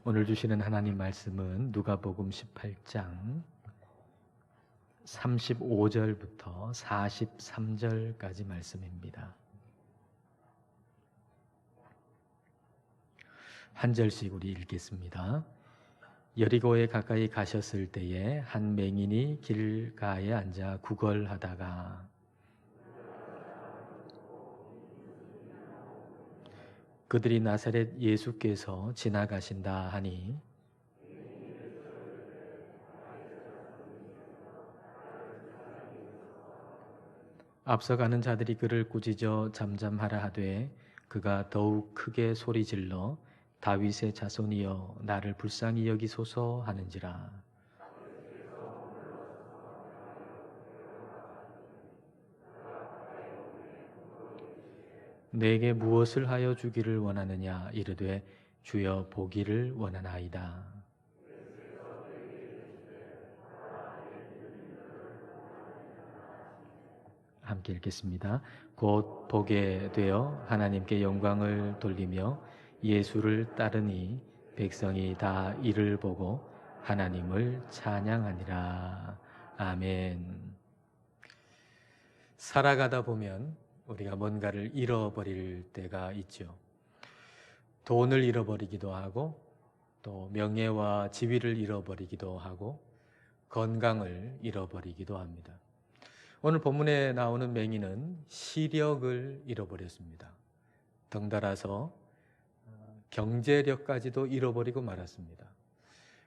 오늘 주시는 하나님 말씀은 누가복음 18장 35절부터 43절까지 말씀입니다. 한 절씩 우리 읽겠습니다. 여리고에 가까이 가셨을 때에 한 맹인이 길가에 앉아 구걸하다가 그들이 나사렛 예수께서 지나가신다 하니 앞서가는 자들이 그를 꾸짖어 잠잠하라 하되 그가 더욱 크게 소리질러 다윗의 자손이여 나를 불쌍히 여기소서 하는지라. 내게 무엇을 하여 주기를 원하느냐 이르되 주여 보기를 원하나이다. 함께 읽겠습니다. 곧 보게 되어 하나님께 영광을 돌리며 예수를 따르니 백성이 다 이를 보고 하나님을 찬양하니라. 아멘. 살아가다 보면 우리가 뭔가를 잃어버릴 때가 있죠. 돈을 잃어버리기도 하고 또 명예와 지위를 잃어버리기도 하고 건강을 잃어버리기도 합니다. 오늘 본문에 나오는 맹인은 시력을 잃어버렸습니다. 덩달아서 경제력까지도 잃어버리고 말았습니다.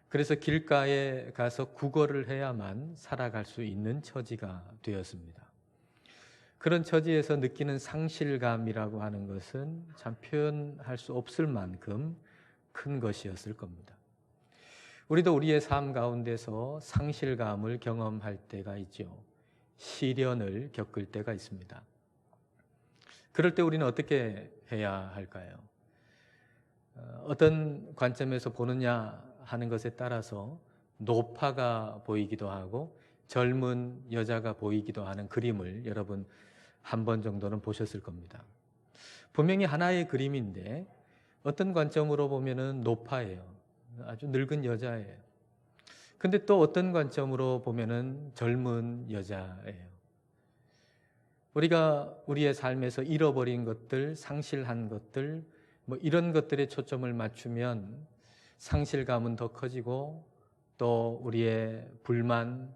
그래서 길가에 가서 구걸을 해야만 살아갈 수 있는 처지가 되었습니다. 그런 처지에서 느끼는 상실감이라고 하는 것은 참 표현할 수 없을 만큼 큰 것이었을 겁니다. 우리도 우리의 삶 가운데서 상실감을 경험할 때가 있죠. 시련을 겪을 때가 있습니다. 그럴 때 우리는 어떻게 해야 할까요? 어떤 관점에서 보느냐 하는 것에 따라서 노파가 보이기도 하고 젊은 여자가 보이기도 하는 그림을 여러분 한 번 정도는 보셨을 겁니다. 분명히 하나의 그림인데 어떤 관점으로 보면은 노파예요. 아주 늙은 여자예요. 근데 또 어떤 관점으로 보면은 젊은 여자예요. 우리가 우리의 삶에서 잃어버린 것들, 상실한 것들, 이런 것들에 초점을 맞추면 상실감은 더 커지고 또 우리의 불만,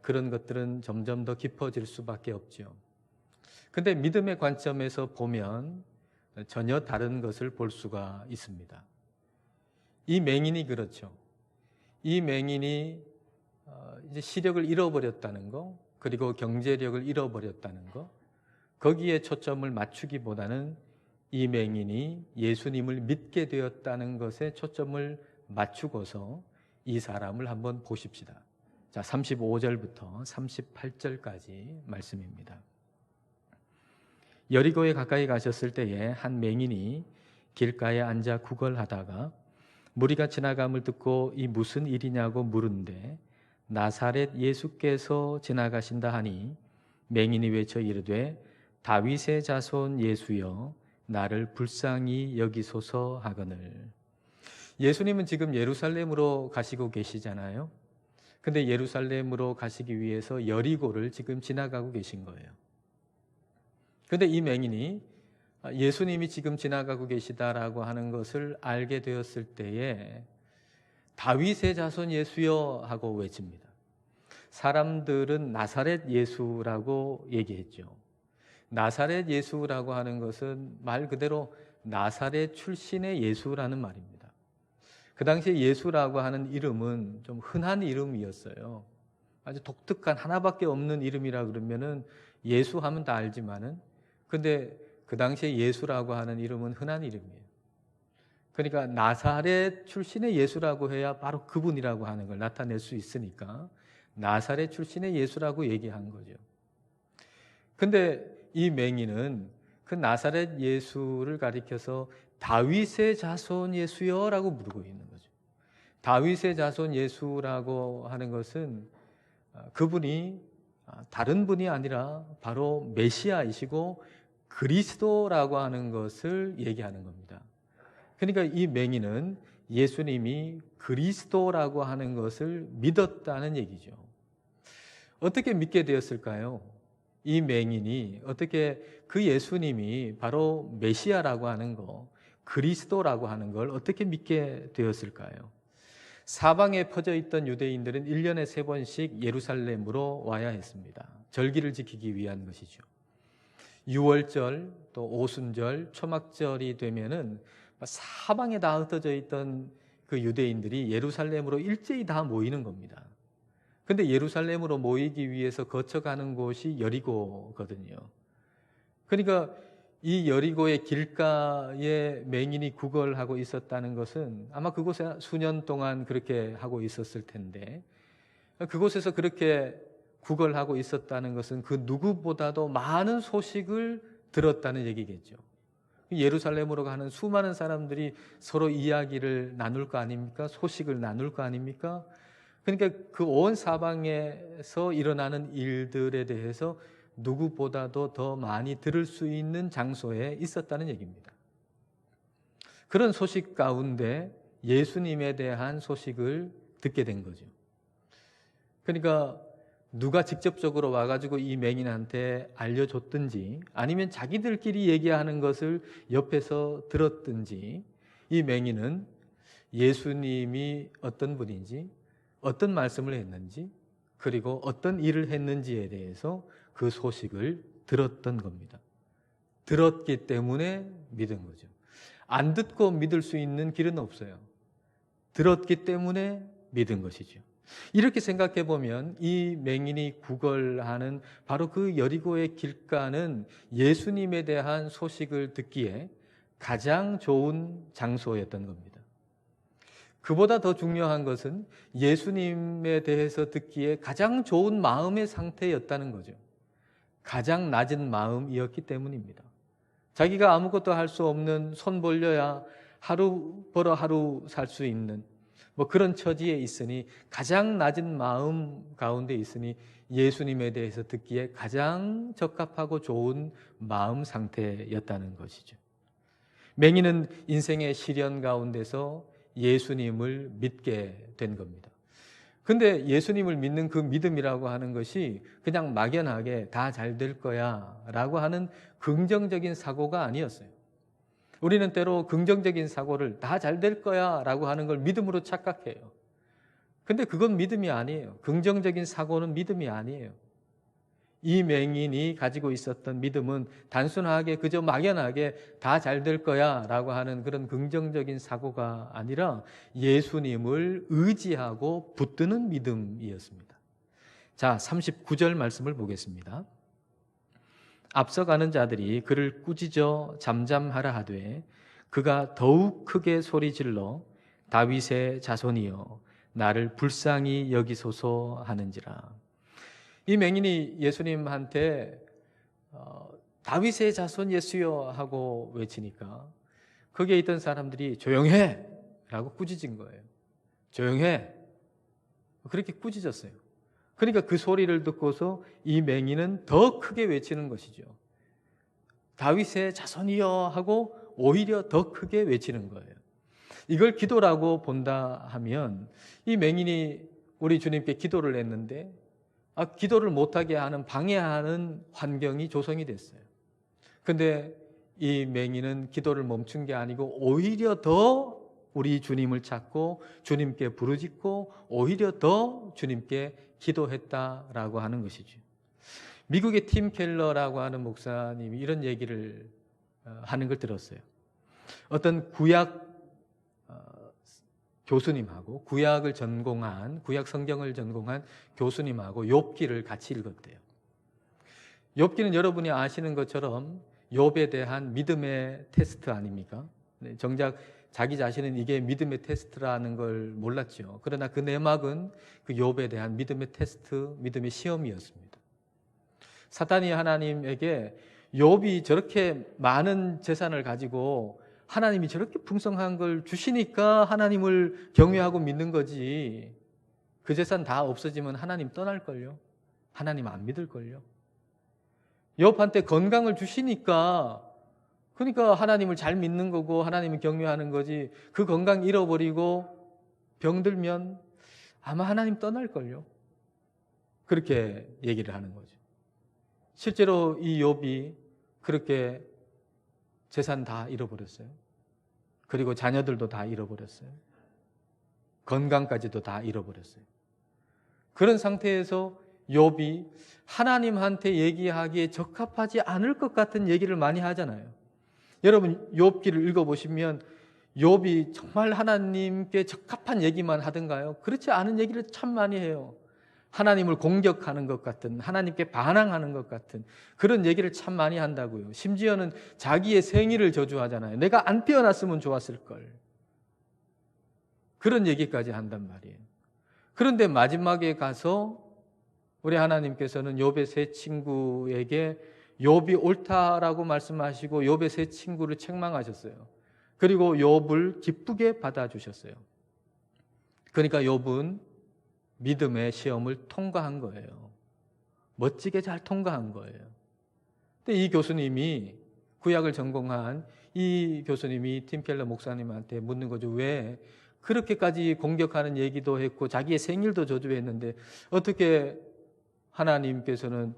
그런 것들은 점점 더 깊어질 수밖에 없죠. 근데 믿음의 관점에서 보면 전혀 다른 것을 볼 수가 있습니다. 이 맹인이 그렇죠. 이 맹인이 이제 시력을 잃어버렸다는 거, 그리고 경제력을 잃어버렸다는 거, 거기에 초점을 맞추기보다는 이 맹인이 예수님을 믿게 되었다는 것에 초점을 맞추고서 이 사람을 한번 보십시다. 자, 35절부터 38절까지 말씀입니다. 여리고에 가까이 가셨을 때에 한 맹인이 길가에 앉아 구걸하다가 무리가 지나감을 듣고 이 무슨 일이냐고 물은데 나사렛 예수께서 지나가신다 하니 맹인이 외쳐 이르되 다윗의 자손 예수여 나를 불쌍히 여기소서 하거늘. 예수님은 지금 예루살렘으로 가시고 계시잖아요. 근데 예루살렘으로 가시기 위해서 여리고를 지금 지나가고 계신 거예요. 근데 이 맹인이 예수님이 지금 지나가고 계시다라고 하는 것을 알게 되었을 때에 다윗의 자손 예수여 하고 외칩니다. 사람들은 나사렛 예수라고 얘기했죠. 나사렛 예수라고 하는 것은 말 그대로 나사렛 출신의 예수라는 말입니다. 그 당시에 예수라고 하는 이름은 좀 흔한 이름이었어요. 아주 독특한 하나밖에 없는 이름이라 그러면은 예수 하면 다 알지만은 근데 그 당시에 예수라고 하는 이름은 흔한 이름이에요. 그러니까 나사렛 출신의 예수라고 해야 바로 그분이라고 하는 걸 나타낼 수 있으니까 나사렛 출신의 예수라고 얘기한 거죠. 근데 이 맹인은 그 나사렛 예수를 가리켜서 다윗의 자손 예수여라고 부르고 있는 거죠. 다윗의 자손 예수라고 하는 것은 그분이 다른 분이 아니라 바로 메시아이시고 그리스도라고 하는 것을 얘기하는 겁니다. 그러니까 이 맹인은 예수님이 그리스도라고 하는 것을 믿었다는 얘기죠. 어떻게 믿게 되었을까요? 이 맹인이 어떻게 그 예수님이 바로 메시아라고 하는 거, 그리스도라고 하는 걸 어떻게 믿게 되었을까요? 사방에 퍼져 있던 유대인들은 1년에 3번씩 예루살렘으로 와야 했습니다. 절기를 지키기 위한 것이죠. 유월절, 또 오순절, 초막절이 되면은 사방에 다 흩어져 있던 그 유대인들이 예루살렘으로 일제히 다 모이는 겁니다. 근데 예루살렘으로 모이기 위해서 거쳐가는 곳이 여리고거든요. 그러니까 이 여리고의 길가에 맹인이 구걸하고 있었다는 것은 아마 그곳에 수년 동안 그렇게 하고 있었을 텐데, 그곳에서 그렇게 구걸하고 있었다는 것은 그 누구보다도 많은 소식을 들었다는 얘기겠죠. 예루살렘으로 가는 수많은 사람들이 서로 이야기를 나눌 거 아닙니까? 소식을 나눌 거 아닙니까? 그러니까 그 온 사방에서 일어나는 일들에 대해서 누구보다도 더 많이 들을 수 있는 장소에 있었다는 얘기입니다. 그런 소식 가운데 예수님에 대한 소식을 듣게 된 거죠. 그러니까 누가 직접적으로 와가지고 이 맹인한테 알려줬든지 아니면 자기들끼리 얘기하는 것을 옆에서 들었든지 이 맹인은 예수님이 어떤 분인지, 어떤 말씀을 했는지, 그리고 어떤 일을 했는지에 대해서 그 소식을 들었던 겁니다. 들었기 때문에 믿은 거죠. 안 듣고 믿을 수 있는 길은 없어요. 들었기 때문에 믿은 것이죠. 이렇게 생각해 보면 이 맹인이 구걸하는 바로 그 여리고의 길가는 예수님에 대한 소식을 듣기에 가장 좋은 장소였던 겁니다. 그보다 더 중요한 것은 예수님에 대해서 듣기에 가장 좋은 마음의 상태였다는 거죠. 가장 낮은 마음이었기 때문입니다. 자기가 아무것도 할 수 없는, 손 벌려야 하루 벌어 하루 살 수 있는 그런 처지에 있으니, 가장 낮은 마음 가운데 있으니 예수님에 대해서 듣기에 가장 적합하고 좋은 마음 상태였다는 것이죠. 맹인은 인생의 시련 가운데서 예수님을 믿게 된 겁니다. 근데 예수님을 믿는 그 믿음이라고 하는 것이 그냥 막연하게 다 잘 될 거야 라고 하는 긍정적인 사고가 아니었어요. 우리는 때로 긍정적인 사고를 다 잘 될 거야 라고 하는 걸 믿음으로 착각해요. 근데 그건 믿음이 아니에요. 긍정적인 사고는 믿음이 아니에요. 이 맹인이 가지고 있었던 믿음은 단순하게 그저 막연하게 다 잘 될 거야 라고 하는 그런 긍정적인 사고가 아니라 예수님을 의지하고 붙드는 믿음이었습니다. 자, 39절 말씀을 보겠습니다. 앞서가는 자들이 그를 꾸짖어 잠잠하라 하되 그가 더욱 크게 소리질러 다윗의 자손이여 나를 불쌍히 여기소서 하는지라. 이 맹인이 예수님한테 다윗의 자손 예수여 하고 외치니까 거기에 있던 사람들이 조용해 라고 꾸짖은 거예요. 조용해. 그렇게 꾸짖었어요. 그러니까 그 소리를 듣고서 이 맹인은 더 크게 외치는 것이죠. 다윗의 자손이여 하고 오히려 더 크게 외치는 거예요. 이걸 기도라고 본다 하면 이 맹인이 우리 주님께 기도를 했는데 기도를 못하게 하는, 방해하는 환경이 조성이 됐어요. 근데 이 맹인은 기도를 멈춘 게 아니고 오히려 더 우리 주님을 찾고 주님께 부르짖고 오히려 더 주님께 기도했다라고 하는 것이죠. 미국의 팀 켈러라고 하는 목사님이 이런 얘기를 하는 걸 들었어요. 어떤 구약 교수님하고 구약 성경을 전공한 교수님하고 욥기를 같이 읽었대요. 욥기는 여러분이 아시는 것처럼 욥에 대한 믿음의 테스트 아닙니까? 정작 자기 자신은 이게 믿음의 테스트라는 걸 몰랐죠. 그러나 그 내막은 그 욥에 대한 믿음의 테스트, 믿음의 시험이었습니다. 사탄이 하나님에게 욥이 저렇게 많은 재산을 가지고 하나님이 저렇게 풍성한 걸 주시니까 하나님을 경외하고 믿는 거지, 그 재산 다 없어지면 하나님 떠날걸요? 하나님 안 믿을걸요? 욥한테 건강을 주시니까 그러니까 하나님을 잘 믿는 거고 하나님을 경외하는 거지, 그 건강 잃어버리고 병들면 아마 하나님 떠날걸요. 그렇게 얘기를 하는 거죠. 실제로 이 욥이 그렇게 재산 다 잃어버렸어요. 그리고 자녀들도 다 잃어버렸어요. 건강까지도 다 잃어버렸어요. 그런 상태에서 욥이 하나님한테 얘기하기에 적합하지 않을 것 같은 얘기를 많이 하잖아요. 여러분 욥기를 읽어보시면 욥이 정말 하나님께 적합한 얘기만 하던가요? 그렇지 않은 얘기를 참 많이 해요. 하나님을 공격하는 것 같은, 하나님께 반항하는 것 같은 그런 얘기를 참 많이 한다고요. 심지어는 자기의 생일을 저주하잖아요. 내가 안 태어났으면 좋았을 걸. 그런 얘기까지 한단 말이에요. 그런데 마지막에 가서 우리 하나님께서는 욥의 세 친구에게 욥이 옳다라고 말씀하시고 욥의 세 친구를 책망하셨어요. 그리고 욥을 기쁘게 받아주셨어요. 그러니까 욥은 믿음의 시험을 통과한 거예요. 멋지게 잘 통과한 거예요. 근데 이 교수님이, 구약을 전공한 이 교수님이 팀켈러 목사님한테 묻는 거죠. 왜 그렇게까지 공격하는 얘기도 했고 자기의 생일도 저주했는데 어떻게 하나님께서는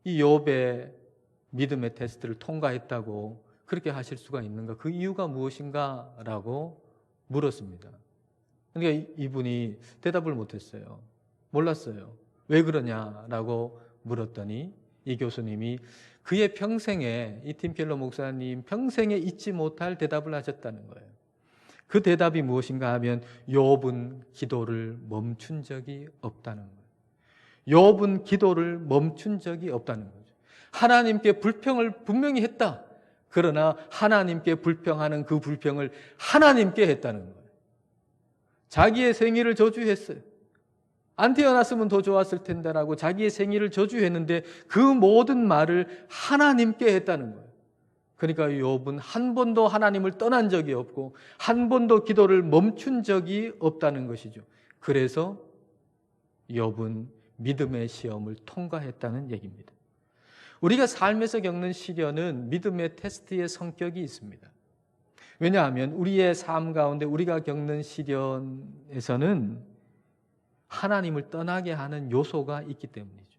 이 욥의 믿음의 테스트를 통과했다고 그렇게 하실 수가 있는가? 그 이유가 무엇인가? 라고 물었습니다. 그러니까 이분이 대답을 못했어요. 몰랐어요. 왜 그러냐라고 물었더니 이 교수님이 그의 평생에, 이 팀켈러 목사님 평생에 잊지 못할 대답을 하셨다는 거예요. 그 대답이 무엇인가 하면 욥은 기도를 멈춘 적이 없다는 거예요. 욥은 기도를 멈춘 적이 없다는 거죠. 하나님께 불평을 분명히 했다. 그러나 하나님께 불평하는 그 불평을 하나님께 했다는 거예요. 자기의 생일을 저주했어요. 안 태어났으면 더 좋았을 텐데라고 자기의 생일을 저주했는데 그 모든 말을 하나님께 했다는 거예요. 그러니까 욥은 한 번도 하나님을 떠난 적이 없고 한 번도 기도를 멈춘 적이 없다는 것이죠. 그래서 욥은 믿음의 시험을 통과했다는 얘기입니다. 우리가 삶에서 겪는 시련은 믿음의 테스트의 성격이 있습니다. 왜냐하면 우리의 삶 가운데 우리가 겪는 시련에서는 하나님을 떠나게 하는 요소가 있기 때문이죠.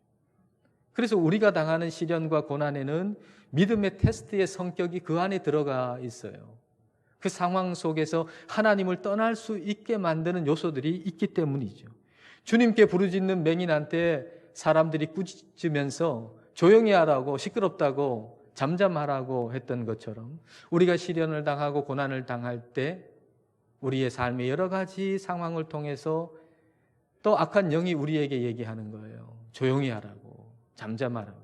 그래서 우리가 당하는 시련과 고난에는 믿음의 테스트의 성격이 그 안에 들어가 있어요. 그 상황 속에서 하나님을 떠날 수 있게 만드는 요소들이 있기 때문이죠. 주님께 부르짖는 맹인한테 사람들이 꾸짖으면서 조용히 하라고, 시끄럽다고, 잠잠하라고 했던 것처럼 우리가 시련을 당하고 고난을 당할 때 우리의 삶의 여러 가지 상황을 통해서 또 악한 영이 우리에게 얘기하는 거예요. 조용히 하라고, 잠잠하라고.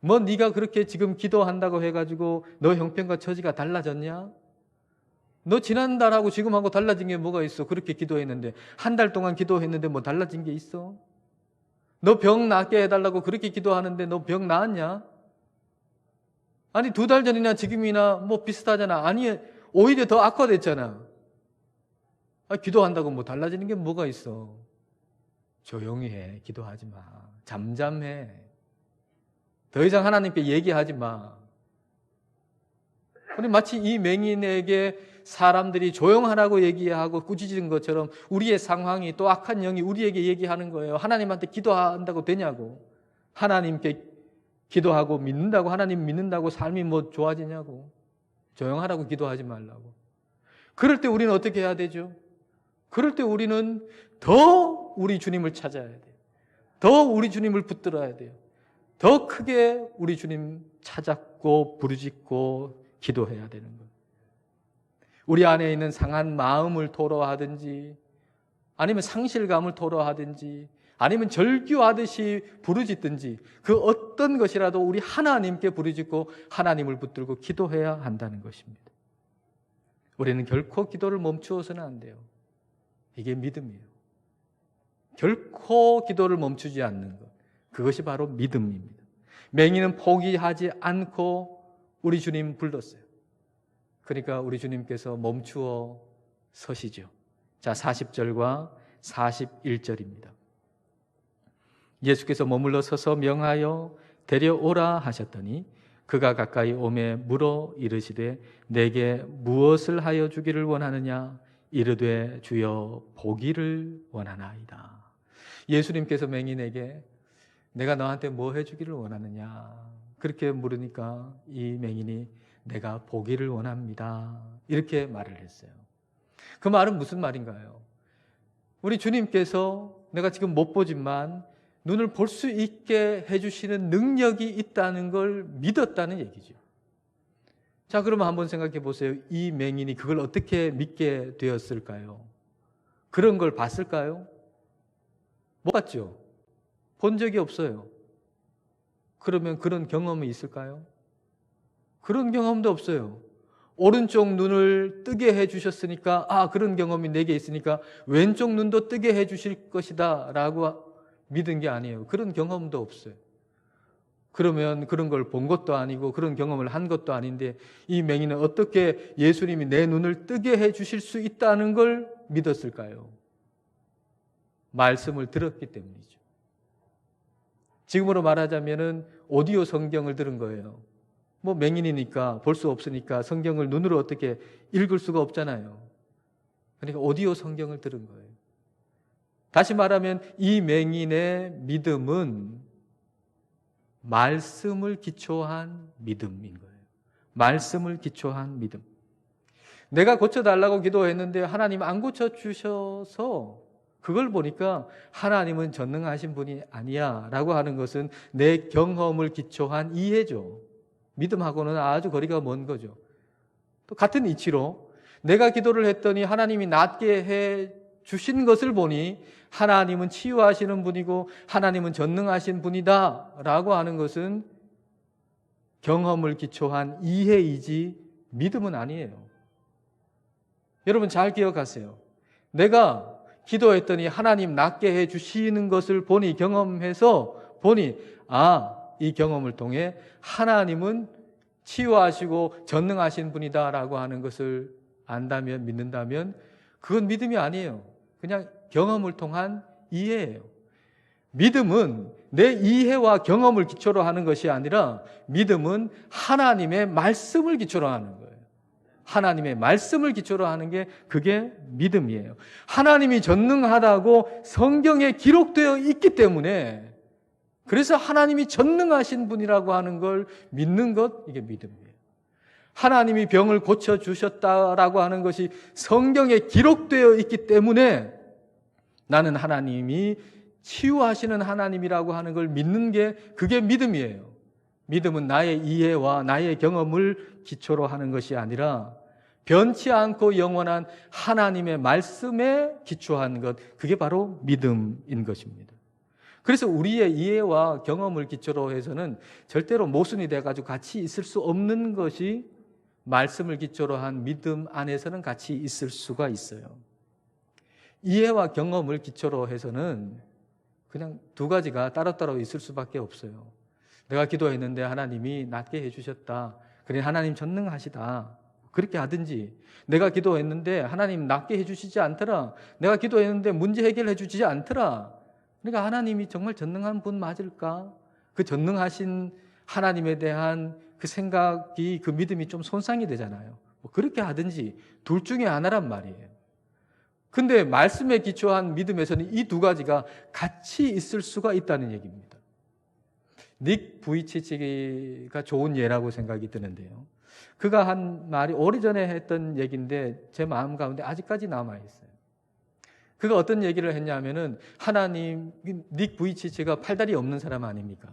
뭐 네가 그렇게 지금 기도한다고 해가지고 너 형편과 처지가 달라졌냐? 너 지난달하고 지금하고 달라진 게 뭐가 있어? 그렇게 기도했는데 한 달 동안 기도했는데 뭐 달라진 게 있어? 너 병 낫게 해달라고 그렇게 기도하는데 너 병 나았냐? 아니 2달 전이나 지금이나 뭐 비슷하잖아. 아니 오히려 더 악화됐잖아. 기도한다고 뭐 달라지는 게 뭐가 있어? 조용히 해. 기도하지 마. 잠잠해. 더 이상 하나님께 얘기하지 마. 우리 마치 이 맹인에게 사람들이 조용하라고 얘기하고 꾸짖은 것처럼 우리의 상황이, 또 악한 영이 우리에게 얘기하는 거예요. 하나님한테 기도한다고 되냐고. 하나님께 기도하고 믿는다고, 하나님 믿는다고 삶이 뭐 좋아지냐고. 조용하라고 기도하지 말라고. 그럴 때 우리는 어떻게 해야 되죠? 그럴 때 우리는 더 우리 주님을 찾아야 돼요. 더 우리 주님을 붙들어야 돼요. 더 크게 우리 주님 찾았고 부르짖고 기도해야 되는 거예요. 우리 안에 있는 상한 마음을 토로하든지 아니면 상실감을 토로하든지 아니면 절규하듯이 부르짖든지 그 어떤 것이라도 우리 하나님께 부르짖고 하나님을 붙들고 기도해야 한다는 것입니다. 우리는 결코 기도를 멈추어서는 안 돼요. 이게 믿음이에요. 결코 기도를 멈추지 않는 것. 그것이 바로 믿음입니다. 맹인은 포기하지 않고 우리 주님 불렀어요. 그러니까 우리 주님께서 멈추어 서시죠. 자, 40절과 41절입니다. 예수께서 머물러 서서 명하여 데려오라 하셨더니 그가 가까이 오매 물어 이르시되 내게 무엇을 하여 주기를 원하느냐? 이르되 주여 보기를 원하나이다. 예수님께서 맹인에게 내가 너한테 뭐 해주기를 원하느냐? 그렇게 물으니까 이 맹인이 내가 보기를 원합니다. 이렇게 말을 했어요. 그 말은 무슨 말인가요? 우리 주님께서 내가 지금 못 보지만 눈을 볼 수 있게 해주시는 능력이 있다는 걸 믿었다는 얘기죠. 자, 그러면 한번 생각해 보세요. 이 맹인이 그걸 어떻게 믿게 되었을까요? 그런 걸 봤을까요? 못 봤죠. 본 적이 없어요. 그러면 그런 경험이 있을까요? 그런 경험도 없어요. 오른쪽 눈을 뜨게 해주셨으니까 그런 경험이 내게 있으니까 왼쪽 눈도 뜨게 해주실 것이다 라고 믿은 게 아니에요. 그런 경험도 없어요. 그러면 그런 걸 본 것도 아니고 그런 경험을 한 것도 아닌데 이 맹인은 어떻게 예수님이 내 눈을 뜨게 해주실 수 있다는 걸 믿었을까요? 말씀을 들었기 때문이죠. 지금으로 말하자면은 오디오 성경을 들은 거예요. 뭐 맹인이니까 볼 수 없으니까 성경을 눈으로 어떻게 읽을 수가 없잖아요. 그러니까 오디오 성경을 들은 거예요. 다시 말하면 이 맹인의 믿음은 말씀을 기초한 믿음인 거예요. 말씀을 기초한 믿음. 내가 고쳐달라고 기도했는데 하나님 안 고쳐주셔서 그걸 보니까 하나님은 전능하신 분이 아니야 라고 하는 것은 내 경험을 기초한 이해죠. 믿음하고는 아주 거리가 먼 거죠. 또 같은 이치로 내가 기도를 했더니 하나님이 낫게 해 주신 것을 보니 하나님은 치유하시는 분이고 하나님은 전능하신 분이다 라고 하는 것은 경험을 기초한 이해이지 믿음은 아니에요. 여러분 잘 기억하세요. 내가 기도했더니 하나님 낫게 해 주시는 것을 보니 경험해서 보니 이 경험을 통해 하나님은 치유하시고 전능하신 분이다 라고 하는 것을 안다면 믿는다면 그건 믿음이 아니에요. 그냥 경험을 통한 이해예요. 믿음은 내 이해와 경험을 기초로 하는 것이 아니라 믿음은 하나님의 말씀을 기초로 하는 거예요. 하나님의 말씀을 기초로 하는 게 그게 믿음이에요. 하나님이 전능하다고 성경에 기록되어 있기 때문에 그래서 하나님이 전능하신 분이라고 하는 걸 믿는 것, 이게 믿음이에요. 하나님이 병을 고쳐주셨다라고 하는 것이 성경에 기록되어 있기 때문에 나는 하나님이 치유하시는 하나님이라고 하는 걸 믿는 게 그게 믿음이에요. 믿음은 나의 이해와 나의 경험을 기초로 하는 것이 아니라 변치 않고 영원한 하나님의 말씀에 기초한 것, 그게 바로 믿음인 것입니다. 그래서 우리의 이해와 경험을 기초로 해서는 절대로 모순이 돼가지고 같이 있을 수 없는 것이 말씀을 기초로 한 믿음 안에서는 같이 있을 수가 있어요. 이해와 경험을 기초로 해서는 그냥 두 가지가 따로따로 있을 수밖에 없어요. 내가 기도했는데 하나님이 낫게 해주셨다. 그래 하나님 전능하시다. 그렇게 하든지 내가 기도했는데 하나님 낫게 해주시지 않더라. 내가 기도했는데 문제 해결해 주지 않더라. 그러니까 하나님이 정말 전능한 분 맞을까? 그 전능하신 하나님에 대한 그 생각이 그 믿음이 좀 손상이 되잖아요. 뭐 그렇게 하든지 둘 중에 하나란 말이에요. 근데 말씀에 기초한 믿음에서는 이 두 가지가 같이 있을 수가 있다는 얘기입니다. 닉 부이치치가 좋은 예라고 생각이 드는데요. 그가 한 말이 오래전에 했던 얘기인데 제 마음 가운데 아직까지 남아있어요. 그가 어떤 얘기를 했냐면은 하나님, 닉 부이치치가 팔다리 없는 사람 아닙니까?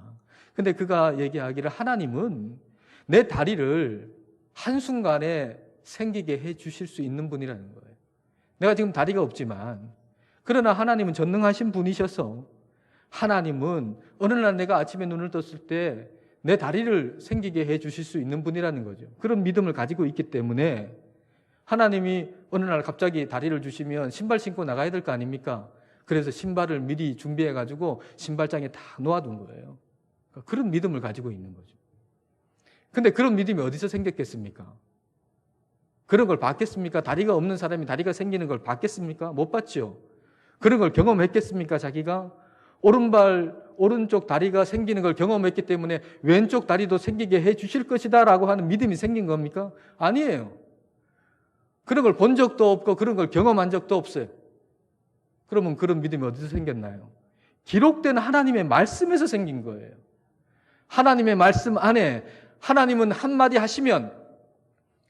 근데 그가 얘기하기를 하나님은 내 다리를 한순간에 생기게 해 주실 수 있는 분이라는 거예요. 내가 지금 다리가 없지만 그러나 하나님은 전능하신 분이셔서 하나님은 어느 날 내가 아침에 눈을 떴을 때 내 다리를 생기게 해 주실 수 있는 분이라는 거죠. 그런 믿음을 가지고 있기 때문에 하나님이 어느 날 갑자기 다리를 주시면 신발 신고 나가야 될 거 아닙니까? 그래서 신발을 미리 준비해 가지고 신발장에 다 놓아둔 거예요. 그런 믿음을 가지고 있는 거죠. 근데 그런 믿음이 어디서 생겼겠습니까? 그런 걸 봤겠습니까? 다리가 없는 사람이 다리가 생기는 걸 봤겠습니까? 못 봤죠. 그런 걸 경험했겠습니까? 자기가 오른쪽 다리가 생기는 걸 경험했기 때문에 왼쪽 다리도 생기게 해 주실 것이다 라고 하는 믿음이 생긴 겁니까? 아니에요. 그런 걸 본 적도 없고 그런 걸 경험한 적도 없어요. 그러면 그런 믿음이 어디서 생겼나요? 기록된 하나님의 말씀에서 생긴 거예요. 하나님의 말씀 안에 하나님은 한마디 하시면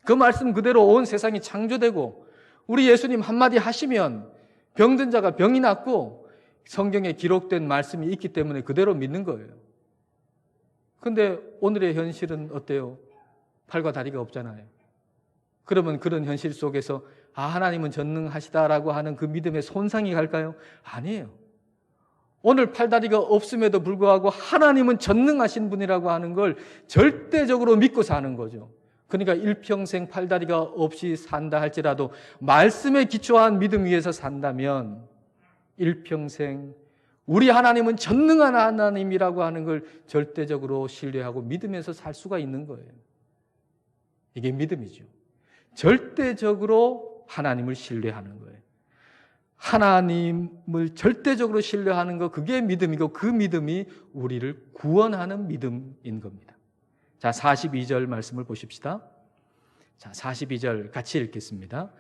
그 말씀 그대로 온 세상이 창조되고, 우리 예수님 한마디 하시면 병든 자가 병이 낫고, 성경에 기록된 말씀이 있기 때문에 그대로 믿는 거예요. 그런데 오늘의 현실은 어때요? 팔과 다리가 없잖아요. 그러면 그런 현실 속에서 하나님은 전능하시다라고 하는 그 믿음의 손상이 갈까요? 아니에요. 오늘 팔다리가 없음에도 불구하고 하나님은 전능하신 분이라고 하는 걸 절대적으로 믿고 사는 거죠. 그러니까 일평생 팔다리가 없이 산다 할지라도 말씀에 기초한 믿음 위에서 산다면 일평생 우리 하나님은 전능한 하나님이라고 하는 걸 절대적으로 신뢰하고 믿으면서 살 수가 있는 거예요. 이게 믿음이죠. 절대적으로 하나님을 신뢰하는 거예요. 하나님을 절대적으로 신뢰하는 거, 그게 믿음이고 그 믿음이 우리를 구원하는 믿음인 겁니다. 자, 42절 말씀을 보십시다. 자, 42절 같이 읽겠습니다.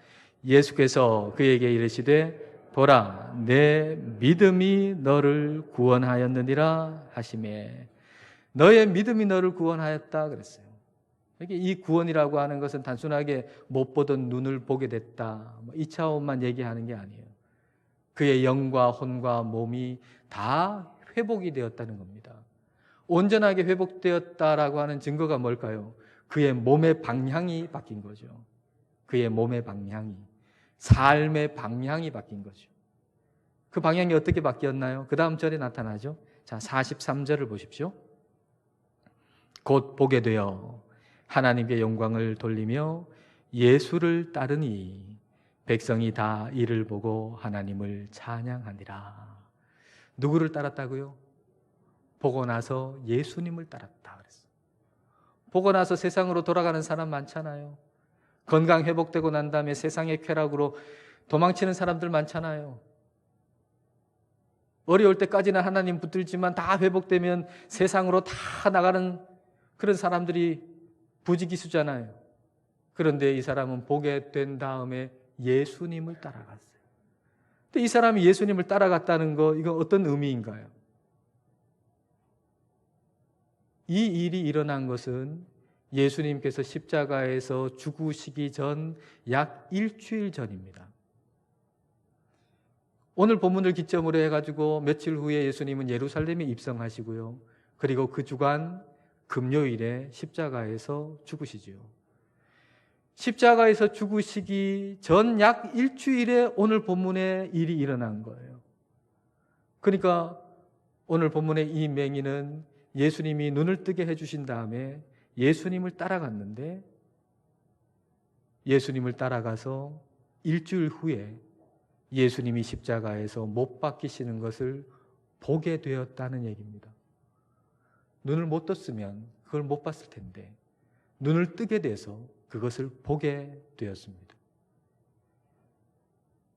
예수께서 그에게 이르시되 보라, 내 믿음이 너를 구원하였느니라 하시매, 너의 믿음이 너를 구원하였다 그랬어요. 이 구원이라고 하는 것은 단순하게 못 보던 눈을 보게 됐다, 이 차원만 얘기하는 게 아니에요. 그의 영과 혼과 몸이 다 회복이 되었다는 겁니다. 온전하게 회복되었다라고 하는 증거가 뭘까요? 그의 몸의 방향이 바뀐 거죠. 그의 몸의 방향이, 삶의 방향이 바뀐 거죠. 그 방향이 어떻게 바뀌었나요? 그 다음 절에 나타나죠. 자, 43절을 보십시오. 곧 보게 되어 하나님께 영광을 돌리며 예수를 따르니 백성이 다 이를 보고 하나님을 찬양하니라. 누구를 따랐다고요? 보고 나서 예수님을 따랐다 그랬어요. 보고 나서 세상으로 돌아가는 사람 많잖아요. 건강 회복되고 난 다음에 세상의 쾌락으로 도망치는 사람들 많잖아요. 어려울 때까지는 하나님 붙들지만 다 회복되면 세상으로 다 나가는 그런 사람들이 부지기수잖아요. 그런데 이 사람은 보게 된 다음에 예수님을 따라갔어요. 근데 이 사람이 예수님을 따라갔다는 거, 이건 어떤 의미인가요? 이 일이 일어난 것은 예수님께서 십자가에서 죽으시기 전 약 일주일 전입니다. 오늘 본문을 기점으로 해가지고 며칠 후에 예수님은 예루살렘에 입성하시고요. 그리고 그 주간 금요일에 십자가에서 죽으시지요. 십자가에서 죽으시기 전 약 일주일에 오늘 본문에 일이 일어난 거예요. 그러니까 오늘 본문의 이 맹인은 예수님이 눈을 뜨게 해주신 다음에 예수님을 따라갔는데, 예수님을 따라가서 일주일 후에 예수님이 십자가에서 못 박히시는 것을 보게 되었다는 얘기입니다. 눈을 못 떴으면 그걸 못 봤을 텐데 눈을 뜨게 돼서 그것을 보게 되었습니다.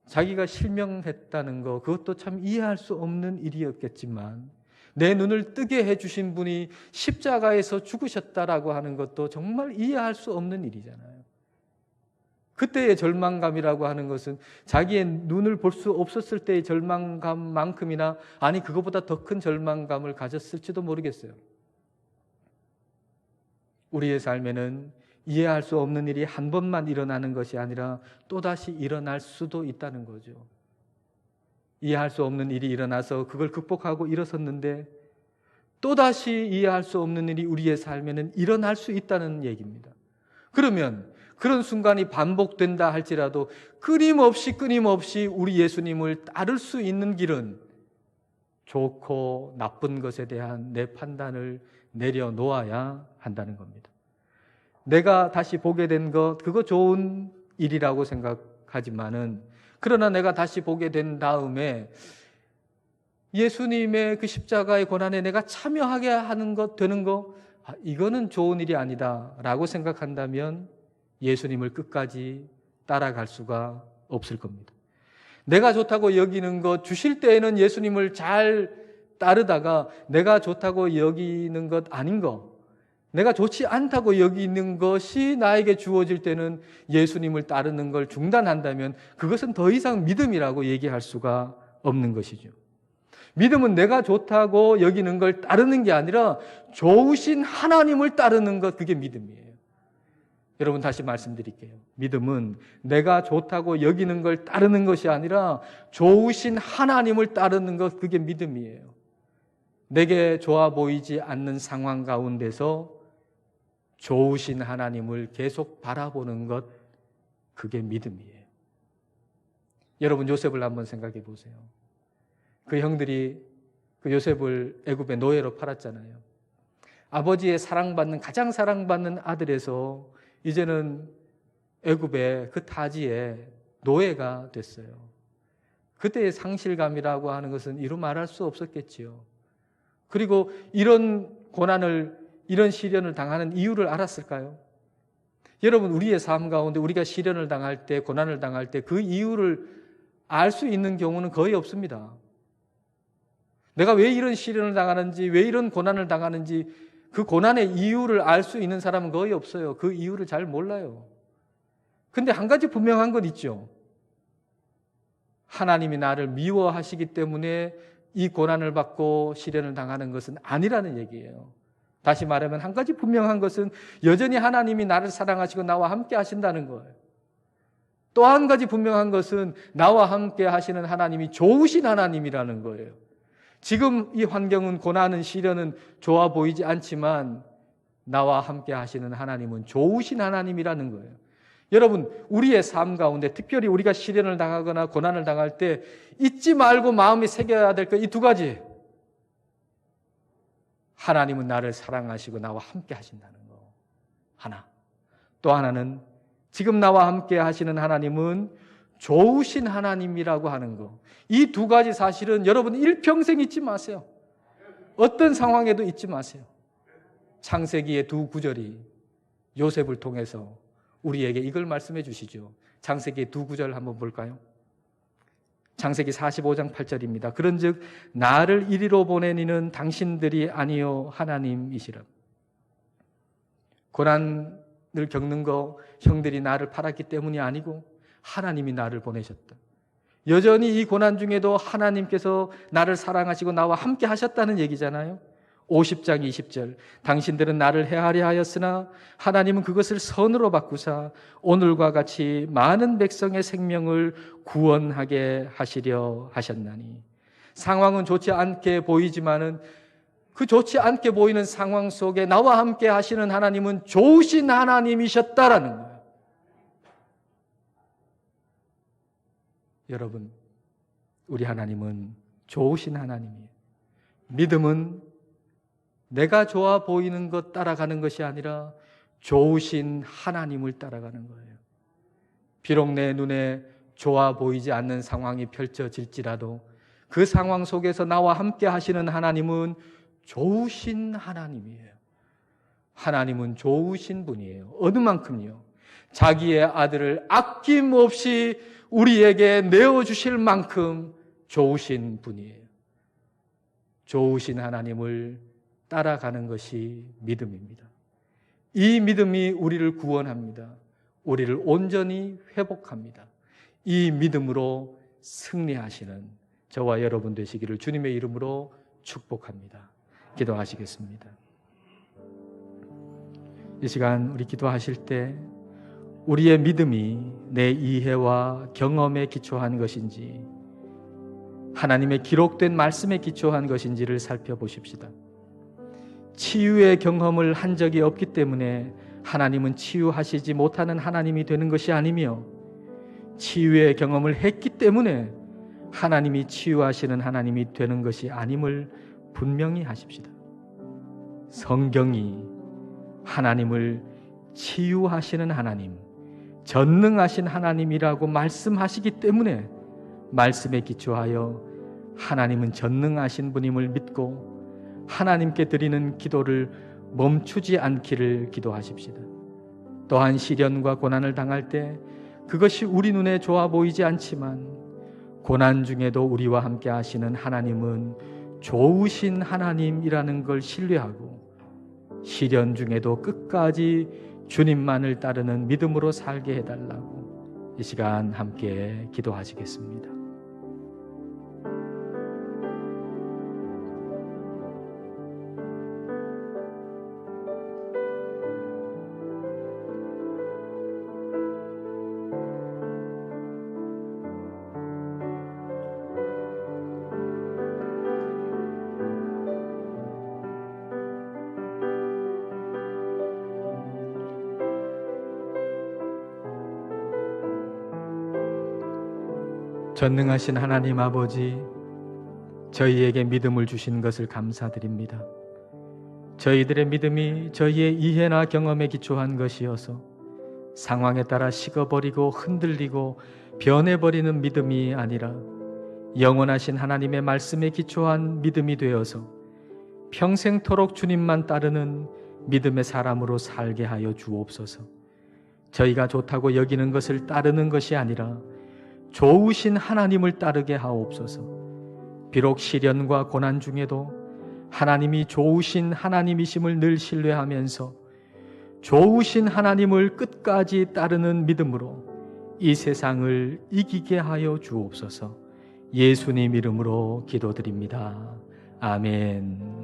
자기가 실명했다는 거, 그것도 참 이해할 수 없는 일이었겠지만 내 눈을 뜨게 해주신 분이 십자가에서 죽으셨다라고 하는 것도 정말 이해할 수 없는 일이잖아요. 그때의 절망감이라고 하는 것은 자기의 눈을 볼 수 없었을 때의 절망감만큼이나, 아니 그것보다 더 큰 절망감을 가졌을지도 모르겠어요. 우리의 삶에는 이해할 수 없는 일이 한 번만 일어나는 것이 아니라 또다시 일어날 수도 있다는 거죠. 이해할 수 없는 일이 일어나서 그걸 극복하고 일어섰는데 또다시 이해할 수 없는 일이 우리의 삶에는 일어날 수 있다는 얘기입니다. 그러면 그런 순간이 반복된다 할지라도 끊임없이 우리 예수님을 따를 수 있는 길은 좋고 나쁜 것에 대한 내 판단을 내려놓아야 한다는 겁니다. 내가 다시 보게 된 것, 그거 좋은 일이라고 생각하지만은, 그러나 내가 다시 보게 된 다음에 예수님의 그 십자가의 고난에 내가 참여하게 하는 것, 되는 거, 이거는 좋은 일이 아니다 라고 생각한다면 예수님을 끝까지 따라갈 수가 없을 겁니다. 내가 좋다고 여기는 것, 주실 때에는 예수님을 잘 따르다가 내가 좋다고 여기는 것 아닌 거, 내가 좋지 않다고 여기는 것이 나에게 주어질 때는 예수님을 따르는 걸 중단한다면 그것은 더 이상 믿음이라고 얘기할 수가 없는 것이죠. 믿음은 내가 좋다고 여기는 걸 따르는 게 아니라 좋으신 하나님을 따르는 것, 그게 믿음이에요. 여러분, 다시 말씀드릴게요. 믿음은 내가 좋다고 여기는 걸 따르는 것이 아니라 좋으신 하나님을 따르는 것, 그게 믿음이에요. 내게 좋아 보이지 않는 상황 가운데서 좋으신 하나님을 계속 바라보는 것, 그게 믿음이에요. 여러분, 요셉을 한번 생각해 보세요. 그 형들이 그 요셉을 애굽의 노예로 팔았잖아요. 아버지의 사랑받는, 가장 사랑받는 아들에서 이제는 애굽의 그 타지에 노예가 됐어요. 그때의 상실감이라고 하는 것은 이루 말할 수 없었겠지요. 그리고 이런 고난을, 이런 시련을 당하는 이유를 알았을까요? 여러분, 우리의 삶 가운데 우리가 시련을 당할 때, 고난을 당할 때 그 이유를 알 수 있는 경우는 거의 없습니다. 내가 왜 이런 시련을 당하는지, 왜 이런 고난을 당하는지 그 고난의 이유를 알 수 있는 사람은 거의 없어요. 그 이유를 잘 몰라요. 근데 한 가지 분명한 건 있죠. 하나님이 나를 미워하시기 때문에 이 고난을 받고 시련을 당하는 것은 아니라는 얘기예요. 다시 말하면 한 가지 분명한 것은 여전히 하나님이 나를 사랑하시고 나와 함께 하신다는 거예요. 또 한 가지 분명한 것은 나와 함께 하시는 하나님이 좋으신 하나님이라는 거예요. 지금 이 환경은, 고난은, 시련은 좋아 보이지 않지만 나와 함께 하시는 하나님은 좋으신 하나님이라는 거예요. 여러분, 우리의 삶 가운데 특별히 우리가 시련을 당하거나 고난을 당할 때 잊지 말고 마음에 새겨야 될 것, 이 두 가지. 하나님은 나를 사랑하시고 나와 함께 하신다는 거, 하나. 또 하나는 지금 나와 함께 하시는 하나님은 좋으신 하나님이라고 하는 거. 이 두 가지 사실은 여러분 일평생 잊지 마세요. 어떤 상황에도 잊지 마세요. 창세기의 두 구절이 요셉을 통해서 우리에게 이걸 말씀해 주시죠. 창세기의 두 구절 한번 볼까요? 창세기 45장 8절입니다. 그런즉 나를 이리로 보낸 이는 당신들이 아니요 하나님이시라. 고난을 겪는 거 형들이 나를 팔았기 때문이 아니고 하나님이 나를 보내셨다. 여전히 이 고난 중에도 하나님께서 나를 사랑하시고 나와 함께 하셨다는 얘기잖아요. 50장 20절 당신들은 나를 해하려 하였으나 하나님은 그것을 선으로 바꾸사 오늘과 같이 많은 백성의 생명을 구원하게 하시려 하셨나니. 상황은 좋지 않게 보이지만은 그 좋지 않게 보이는 상황 속에 나와 함께 하시는 하나님은 좋으신 하나님이셨다라는 거예요. 여러분, 우리 하나님은 좋으신 하나님이에요. 믿음은 내가 좋아 보이는 것 따라가는 것이 아니라 좋으신 하나님을 따라가는 거예요. 비록 내 눈에 좋아 보이지 않는 상황이 펼쳐질지라도 그 상황 속에서 나와 함께 하시는 하나님은 좋으신 하나님이에요. 하나님은 좋으신 분이에요. 어느 만큼요? 자기의 아들을 아낌없이 우리에게 내어주실 만큼 좋으신 분이에요. 좋으신 하나님을 따라가는 것이 믿음입니다. 이 믿음이 우리를 구원합니다. 우리를 온전히 회복합니다. 이 믿음으로 승리하시는 저와 여러분 되시기를 주님의 이름으로 축복합니다. 기도하시겠습니다. 이 시간 우리 기도하실 때 우리의 믿음이 내 이해와 경험에 기초한 것인지 하나님의 기록된 말씀에 기초한 것인지를 살펴보십시다. 치유의 경험을 한 적이 없기 때문에 하나님은 치유하시지 못하는 하나님이 되는 것이 아니며 치유의 경험을 했기 때문에 하나님이 치유하시는 하나님이 되는 것이 아님을 분명히 하십시다. 성경이 하나님을 치유하시는 하나님, 전능하신 하나님이라고 말씀하시기 때문에 말씀에 기초하여 하나님은 전능하신 분임을 믿고 하나님께 드리는 기도를 멈추지 않기를 기도하십시다. 또한 시련과 고난을 당할 때 그것이 우리 눈에 좋아 보이지 않지만 고난 중에도 우리와 함께 하시는 하나님은 좋으신 하나님이라는 걸 신뢰하고 시련 중에도 끝까지 주님만을 따르는 믿음으로 살게 해달라고 이 시간 함께 기도하시겠습니다. 전능하신 하나님 아버지, 저희에게 믿음을 주신 것을 감사드립니다. 저희들의 믿음이 저희의 이해나 경험에 기초한 것이어서 상황에 따라 식어버리고 흔들리고 변해버리는 믿음이 아니라 영원하신 하나님의 말씀에 기초한 믿음이 되어서 평생토록 주님만 따르는 믿음의 사람으로 살게 하여 주옵소서. 저희가 좋다고 여기는 것을 따르는 것이 아니라 좋으신 하나님을 따르게 하옵소서. 비록 시련과 고난 중에도 하나님이 좋으신 하나님이심을 늘 신뢰하면서 좋으신 하나님을 끝까지 따르는 믿음으로 이 세상을 이기게 하여 주옵소서. 예수님 이름으로 기도드립니다. 아멘.